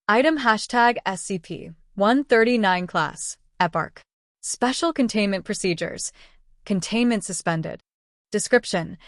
Item hashtag SCP-139 Class Eparch. Special Containment Procedures. Containment suspended. Description: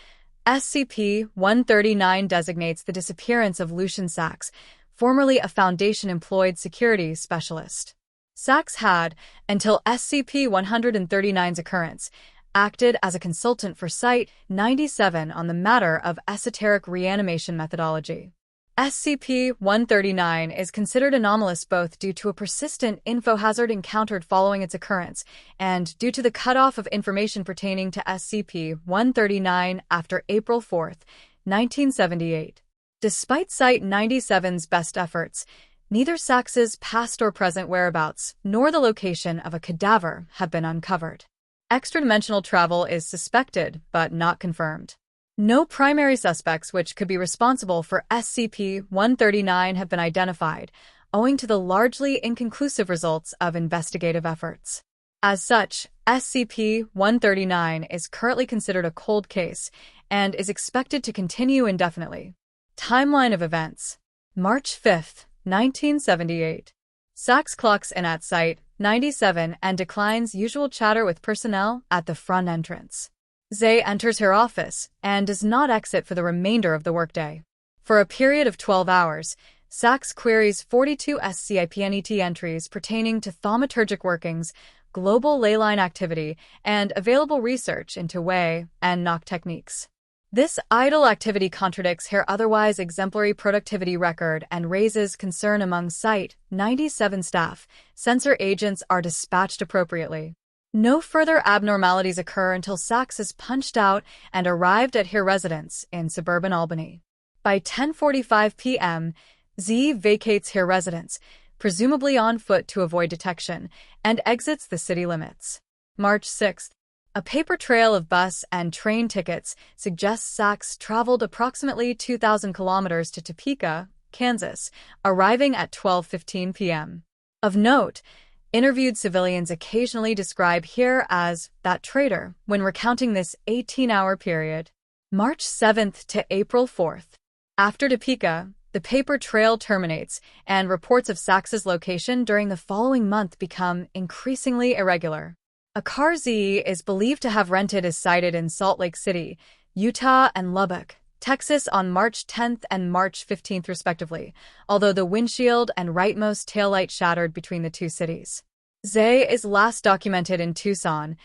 SCP-139 designates the disappearance of Lucian Sachs, formerly a Foundation-employed security specialist. Sachs had, until SCP-139's occurrence, acted as a consultant for Site-97 on the matter of esoteric reanimation methodology. SCP-139 is considered anomalous both due to a persistent infohazard encountered following its occurrence and due to the cutoff of information pertaining to SCP-139 after April 4, 1978. Despite Site-97's best efforts, neither Sachs's past or present whereabouts nor the location of a cadaver have been uncovered. Extradimensional travel is suspected but not confirmed. No primary suspects which could be responsible for SCP-139 have been identified, owing to the largely inconclusive results of investigative efforts. As such, SCP-139 is currently considered a cold case and is expected to continue indefinitely. Timeline of events: March 5, 1978. Sachs clocks in at Site-97 and declines usual chatter with personnel at the front entrance. Zay enters her office and does not exit for the remainder of the workday. For a period of 12 hours, Sachs queries 42 SCP-NET entries pertaining to thaumaturgic workings, global ley line activity, and available research into Wei and knock techniques. This idle activity contradicts her otherwise exemplary productivity record and raises concern among Site-97 staff. Sensor agents are dispatched appropriately. No further abnormalities occur until Sachs is punched out and arrived at her residence in suburban Albany. By 10:45 p.m., Z vacates her residence, presumably on foot to avoid detection, and exits the city limits. March 6th. A paper trail of bus and train tickets suggests Sachs traveled approximately 2,000 kilometers to Topeka, Kansas, arriving at 12:15 p.m. Of note, interviewed civilians occasionally describe here as that traitor when recounting this 18-hour period. March 7th to April 4th. After Topeka, the paper trail terminates, and reports of Sachs's location during the following month become increasingly irregular. A car Z is believed to have rented is sighted in Salt Lake City, Utah, and Lubbock, Texas on March 10th and March 15th respectively, although the windshield and rightmost taillight shattered between the two cities. Zay is last documented in Tucson,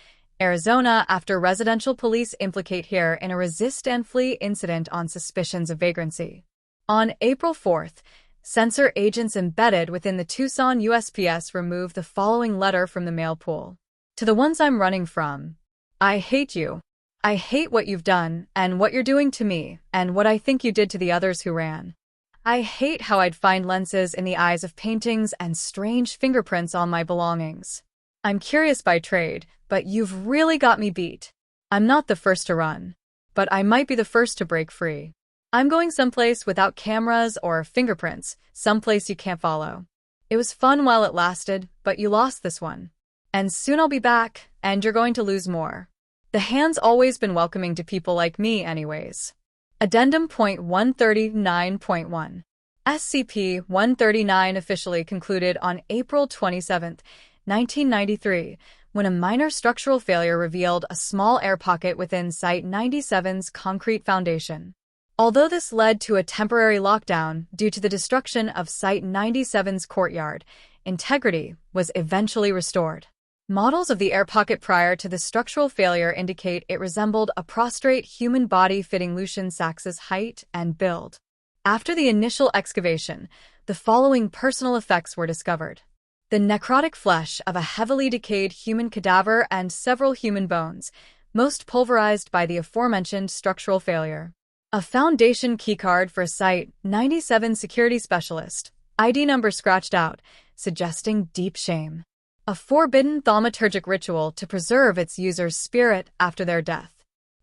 Arizona after residential police implicate here in a resist and flee incident on suspicions of vagrancy. On April 4th, sensor agents embedded within the Tucson USPS remove the following letter from the mail pool. To the ones I'm running from. I hate you. I hate what you've done, and what you're doing to me, and what I think you did to the others who ran. I hate how I'd find lenses in the eyes of paintings and strange fingerprints on my belongings. I'm curious by trade, but you've really got me beat. I'm not the first to run, but I might be the first to break free. I'm going someplace without cameras or fingerprints, someplace you can't follow. It was fun while it lasted, but you lost this one. And soon I'll be back, and you're going to lose more. The hand's always been welcoming to people like me anyways. Addendum .139.1. SCP-139 officially concluded on April 27, 1993, when a minor structural failure revealed a small air pocket within Site-97's concrete foundation. Although this led to a temporary lockdown due to the destruction of Site-97's courtyard, integrity was eventually restored. Models of the air pocket prior to the structural failure indicate it resembled a prostrate human body fitting Lucian Sachs's height and build. After the initial excavation, the following personal effects were discovered: the necrotic flesh of a heavily decayed human cadaver and several human bones, most pulverized by the aforementioned structural failure. A Foundation keycard for Site-97 security specialist, ID number scratched out, suggesting deep shame. A forbidden thaumaturgic ritual to preserve its user's spirit after their death.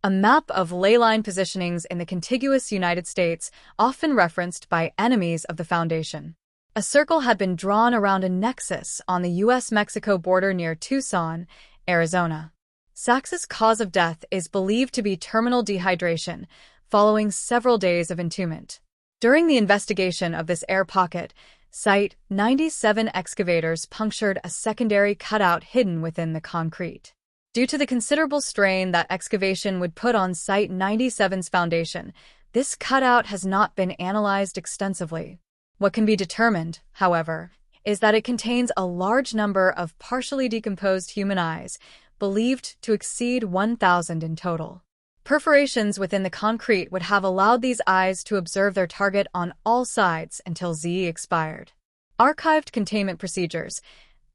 A map of ley line positionings in the contiguous United States, often referenced by enemies of the Foundation. A circle had been drawn around a nexus on the U.S.-Mexico border near Tucson, Arizona. Sachs's cause of death is believed to be terminal dehydration, following several days of entombment. During the investigation of this air pocket, Site-97 excavators punctured a secondary cutout hidden within the concrete. Due to the considerable strain that excavation would put on Site-97's foundation, this cutout has not been analyzed extensively. What can be determined, however, is that it contains a large number of partially decomposed human eyes, believed to exceed 1,000 in total. Perforations within the concrete would have allowed these eyes to observe their target on all sides until ZE expired. Archived containment procedures.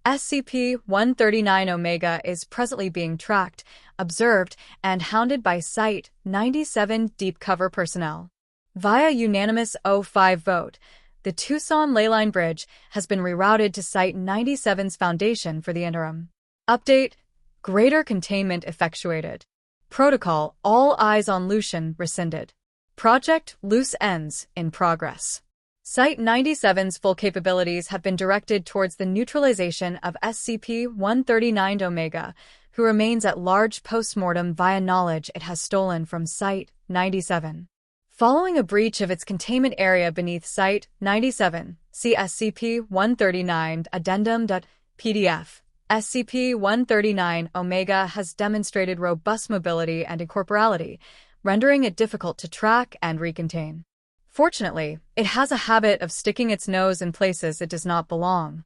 SCP-139 Omega is presently being tracked, observed, and hounded by Site-97 deep cover personnel. Via unanimous 0-5 vote, the Tucson Leyline Bridge has been rerouted to Site-97's foundation for the interim. Update: greater containment effectuated. Protocol: all eyes on Lucian rescinded. Project Loose Ends in progress. Site-97's full capabilities have been directed towards the neutralization of SCP-139 Omega, who remains at large post-mortem via knowledge it has stolen from Site-97. Following a breach of its containment area beneath Site-97, see SCP-139 Addendum.PDF. SCP-139 Omega has demonstrated robust mobility and incorporality, rendering it difficult to track and recontain. Fortunately, it has a habit of sticking its nose in places it does not belong.